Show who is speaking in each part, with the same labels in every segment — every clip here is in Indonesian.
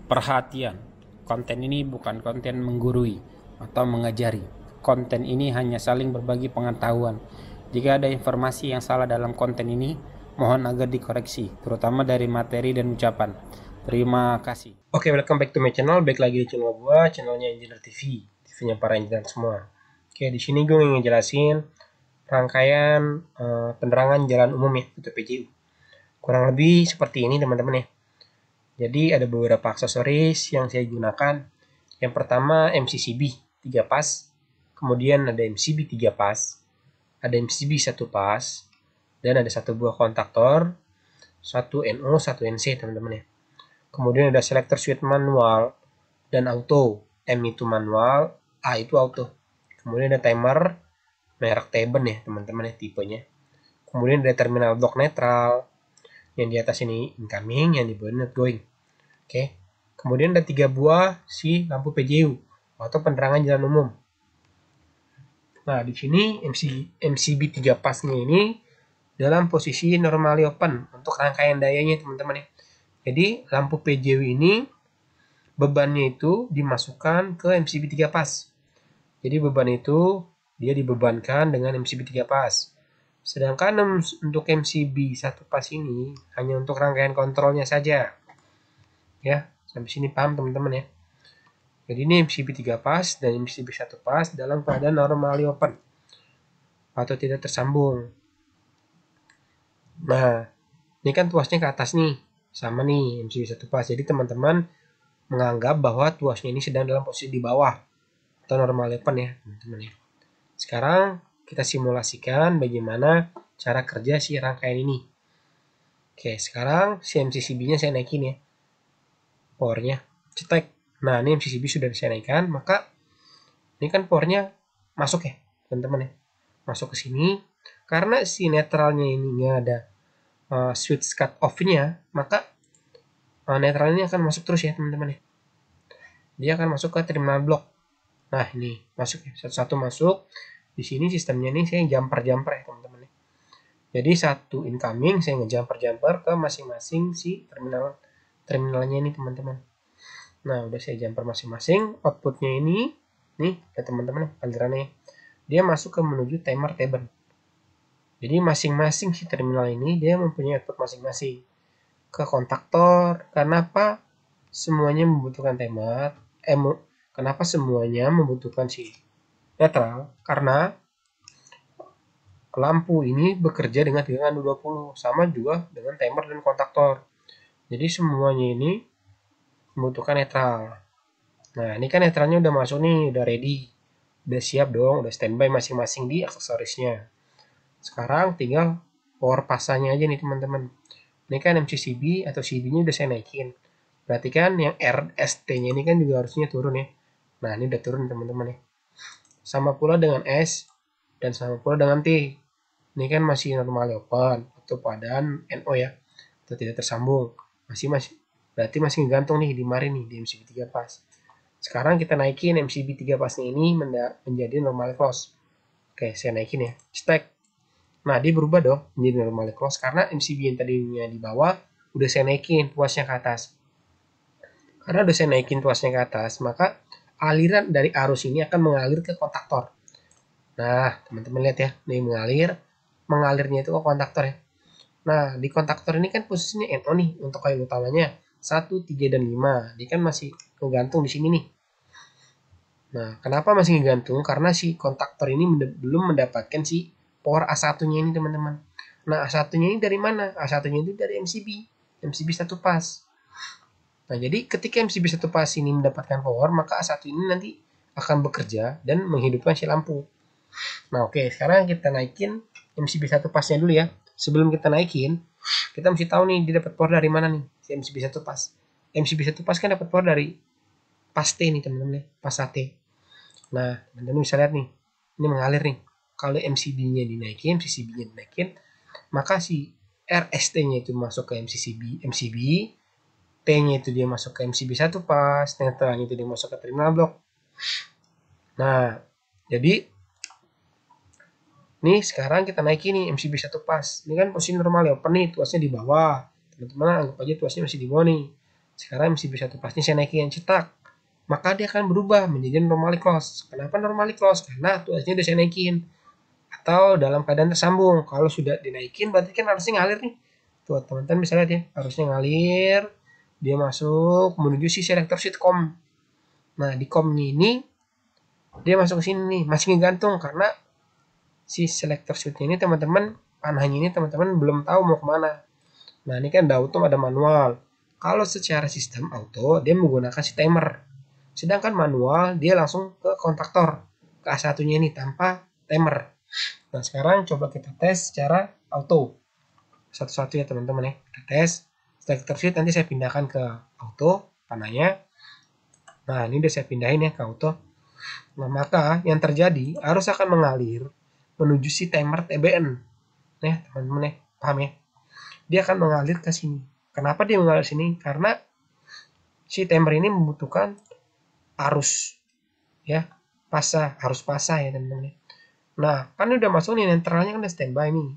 Speaker 1: Perhatian, konten ini bukan konten menggurui atau mengajari. Konten ini hanya saling berbagi pengetahuan. Jika ada informasi yang salah dalam konten ini, mohon agar dikoreksi, terutama dari materi dan ucapan. Terima kasih. Oke, welcome back to my channel. Baik lagi di channel gua, channelnya Engineer TV, TV-nya para engineer semua. Oke, di sini gue ingin jelasin rangkaian penerangan jalan umum ya, untuk PJU. Kurang lebih seperti ini teman-teman ya. Jadi ada beberapa aksesoris yang saya gunakan. Yang pertama MCCB 3 pas, kemudian ada MCB 3 pas, ada MCB 1 pas, dan ada satu buah kontaktor, satu NO, satu NC teman-teman ya. Kemudian ada selector switch manual dan auto. M itu manual, A itu auto. Kemudian ada timer merek Teben ya teman-teman ya, tipenya. Kemudian ada terminal block netral, yang di atas ini incoming, yang di bawah ini outgoing. Oke. Kemudian ada 3 buah si lampu PJU atau penerangan jalan umum. Nah, di sini MCB 3 pasnya ini dalam posisi normally open untuk rangkaian dayanya teman-teman ya. Jadi lampu PJU ini bebannya itu dimasukkan ke MCB 3 pas. Jadi beban itu dia dibebankan dengan MCB 3 pas. Sedangkan untuk MCB 1 pas ini hanya untuk rangkaian kontrolnya saja. Ya, sampai sini paham teman-teman ya. Jadi ini MCB 3 pas dan MCB 1 pas dalam keadaan normally open atau tidak tersambung. Nah, ini kan tuasnya ke atas nih, sama nih MCB 1 pas. Jadi teman-teman menganggap bahwa tuasnya ini sedang dalam posisi di bawah atau normally open ya, teman-teman ya. Sekarang kita simulasikan bagaimana cara kerja si rangkaian ini. Oke, sekarang si MCCB-nya saya naikin ya. Powernya cetek. Nah, ini MCCB sudah saya naikkan, maka ini kan powernya masuk ya teman-teman ya, masuk ke sini. Karena si netralnya ini nggak ada switch cut off-nya, maka netralnya akan masuk terus ya teman-teman ya. Dia akan masuk ke terminal block. Nah, ini masuk ya, satu-satu masuk. Di sini sistemnya nih saya jumper ya teman-teman ya. Jadi satu incoming saya ngejumper ke masing-masing si terminalnya ini teman-teman. Nah, udah saya jumper masing-masing. Outputnya ini nih ya teman-teman, alirannya dia masuk ke menuju timer Teben. Jadi masing-masing si terminal ini dia mempunyai output masing-masing ke kontaktor. Kenapa semuanya membutuhkan timer? Kenapa semuanya membutuhkan si netral? Karena lampu ini bekerja dengan tegangan 20, sama juga dengan timer dan kontaktor. Jadi semuanya ini membutuhkan netral. Nah, ini kan netralnya udah masuk nih, udah ready, udah siap dong, udah standby masing-masing di aksesorisnya. Sekarang tinggal power pasanya aja nih teman-teman. Ini kan MCCB atau CD-nya udah saya naikin. Berarti kan yang RST-nya ini kan juga harusnya turun ya. Nah, ini udah turun teman-teman ya. Sama pula dengan S dan sama pula dengan T. Ini kan masih normal open atau keadaan NO ya, atau tidak tersambung. Masih berarti masih gantung nih di mari nih di MCB 3 pas. Sekarang kita naikin MCB 3 pasnya ini menjadi normal close. Oke, saya naikin ya. Stack. Nah, dia berubah dong menjadi normal close karena MCB yang tadinya di bawah udah saya naikin tuasnya ke atas. Karena udah saya naikin tuasnya ke atas, maka aliran dari arus ini akan mengalir ke kontaktor. Nah, teman-teman lihat ya, nih mengalirnya itu ke kontaktor ya. Nah, di kontaktor ini kan posisinya NO nih untuk coil utamanya 1, 3, dan 5. Dia kan masih kegantung di sini nih. Nah, kenapa masih ngegantung? Karena si kontaktor ini belum mendapatkan si power A1-nya ini teman-teman. Nah, A1-nya ini dari mana? A1-nya itu dari MCB 1 pas. Nah, jadi ketika MCB 1 pas ini mendapatkan power, maka A1 ini nanti akan bekerja dan menghidupkan si lampu. Nah, oke, sekarang kita naikin MCB 1 pasnya dulu ya. Sebelum kita naikin, kita mesti tahu nih dia dapat power dari mana nih, si MCB 1 pas. MCB 1 pas kan dapat power dari pas T nih teman-teman ya, pas AT. Nah, teman-teman bisa lihat nih, ini mengalir nih. Kalau MCB-nya dinaikin, MCCB-nya dinaikin, maka si RST-nya itu masuk ke MCB, T-nya itu dia masuk ke MCB 1 pas, netralnya itu dia masuk ke terminal block. Nah, jadi nih sekarang kita naikin nih MCB 1 pas. Ini kan posisi normal ya, open nih, tuasnya di bawah. Teman-teman anggap aja tuasnya masih di bawah nih. Sekarang MCB 1 pasnya saya naikin cetak, maka dia akan berubah menjadi normally close. Kenapa normally close? Karena tuasnya udah saya naikin. Atau dalam keadaan tersambung. Kalau sudah dinaikin berarti kan harusnya ngalir nih. Tuh teman-teman bisa lihat ya, harusnya ngalir. Dia masuk menuju si selector sheet com. Nah di com ini dia masuk ke sini nih, masih ngegantung karena si selector sheet ini teman-teman, panahnya ini teman-teman belum tahu mau kemana. Nah ini kan ada auto ada manual. Kalau secara sistem auto dia menggunakan si timer. Sedangkan manual dia langsung ke kontaktor ke A1-nya ini tanpa timer. Nah sekarang coba kita tes secara auto. Satu-satu ya teman-teman ya. Kita tes. Selector sheet nanti saya pindahkan ke auto panahnya. Nah ini udah saya pindahin ya ke auto. Nah maka yang terjadi arus akan mengalir menuju si timer TBN. Nah teman-teman ya, paham ya? Dia akan mengalir ke sini. Kenapa dia mengalir sini? Karena si timer ini membutuhkan arus ya, arus pasah ya teman-teman. Nah, kan udah masuk nih netralnya kan udah standby nih.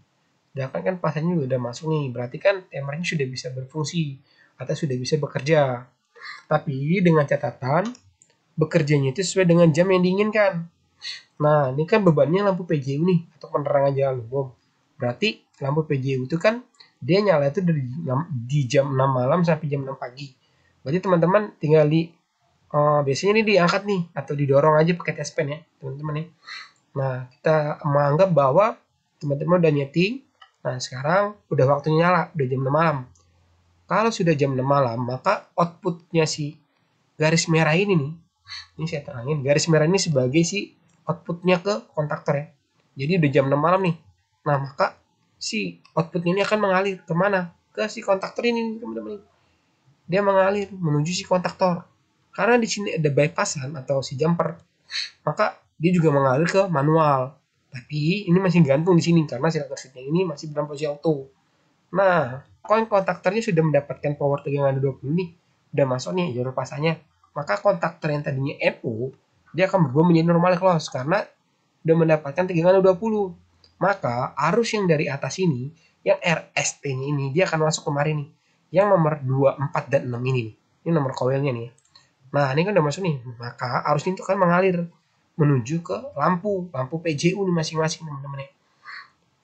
Speaker 1: Sedangkan kan pasahnya juga udah masuk nih, berarti kan timernya sudah bisa berfungsi atau sudah bisa bekerja. Tapi dengan catatan bekerjanya itu sesuai dengan jam yang diinginkan. Nah, ini kan bebannya lampu PJU nih atau penerangan jalan umum. Berarti lampu PJU itu kan dia nyala itu dari di jam 6 malam sampai jam 6 pagi. Berarti teman-teman tinggal biasanya ini diangkat nih atau didorong aja pakai T-span ya, teman-teman ya. Nah, kita menganggap bahwa teman-teman udah nyeting. Nah, sekarang udah waktunya nyala, udah jam 6 malam. Kalau sudah jam 6 malam, maka outputnya si garis merah ini nih, ini saya terangin, garis merah ini sebagai si outputnya ke kontaktor ya. Jadi udah jam 6 malam nih. Nah, maka si output ini akan mengalir kemana? Ke si kontaktor ini teman-teman. Dia mengalir menuju si kontaktor. Karena di sini ada bypassan atau si jumper, maka dia juga mengalir ke manual. Tapi ini masih gantung di sini karena selector sheet-nya ini masih dalam posisi auto. Nah, kontaktornya sudah mendapatkan power tegangan 20 nih, udah masuk nih jalur pasangnya. Maka kontaktor yang tadinya NO, dia akan berubah menjadi normal close karena udah mendapatkan tegangan 20. Maka arus yang dari atas ini, yang RST-nya ini, dia akan masuk kemari nih. Yang nomor 2, 4, dan 6 ini nih. Ini nomor koilnya nih. Nah, ini kan udah masuk nih. Maka arus ini tuh kan mengalir menuju ke lampu PJU nih masing-masing teman-teman ya.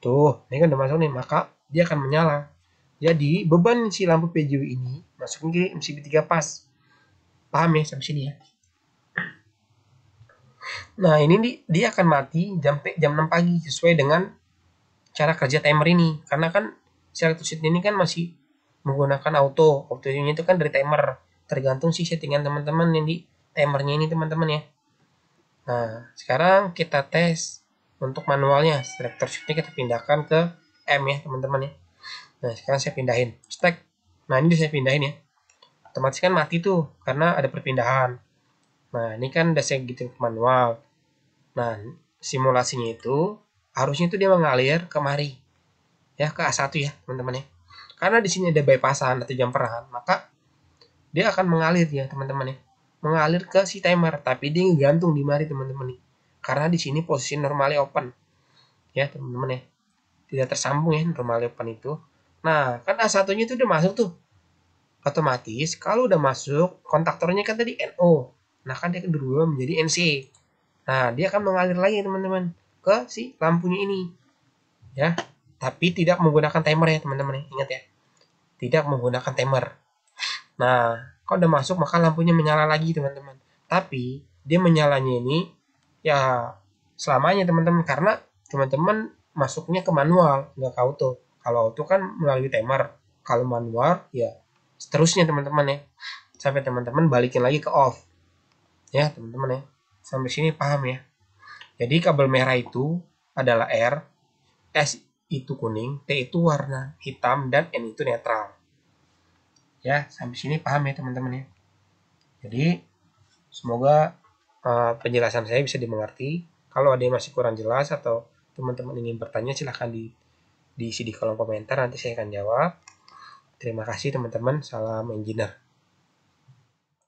Speaker 1: Tuh, ini kan udah masuk nih, maka dia akan menyala. Jadi, beban si lampu PJU ini masukin ke MCB 3 pas. Paham ya sampai sini ya? Nah, ini dia akan mati jam 6 pagi sesuai dengan cara kerja timer ini. Karena kan selector sheet ini kan masih menggunakan auto. Autonya itu kan dari timer. Tergantung sih settingan teman-teman yang di timernya ini teman-teman ya. Nah, sekarang kita tes untuk manualnya. Selector sheet-nya kita pindahkan ke M ya teman-teman ya. Nah, sekarang saya pindahin. Stack. Nah, ini saya pindahin ya. Otomatis kan mati tuh karena ada perpindahan. Nah, ini kan udah saya gitu ke manual. Nah, simulasinya itu harusnya itu dia mengalir kemari. Ya, ke A1 ya, teman-teman ya. Karena di sini ada bypassan atau jumperan, maka dia akan mengalir ya, teman-teman ya. Mengalir ke si timer, tapi dia gantung di mari, teman-teman nih. Karena di sini posisi normalnya open. Ya, teman-teman ya. Tidak tersambung ya normalnya open itu. Nah, kan A1-nya itu udah masuk tuh. Otomatis kalau udah masuk, kontaktornya kan tadi NO. Nah, kan dia berubah menjadi NC. Nah, dia akan mengalir lagi teman-teman ke si lampunya ini. Ya, tapi tidak menggunakan timer ya teman-teman ya. Ingat ya. Tidak menggunakan timer. Nah, kalau udah masuk maka lampunya menyala lagi teman-teman. Tapi dia menyalanya ini ya selamanya teman-teman karena teman-teman masuknya ke manual, nggak ke auto. Kalau auto kan melalui timer. Kalau manual ya seterusnya teman-teman ya. Sampai teman-teman balikin lagi ke off. Ya, teman-teman ya. Sampai sini paham ya. Jadi kabel merah itu adalah R, S itu kuning, T itu warna hitam, dan N itu netral. Ya, sampai sini paham ya teman-teman ya. Jadi, semoga penjelasan saya bisa dimengerti. Kalau ada yang masih kurang jelas atau teman-teman ingin bertanya, silahkan diisi di kolom komentar, nanti saya akan jawab. Terima kasih teman-teman, salam engineer.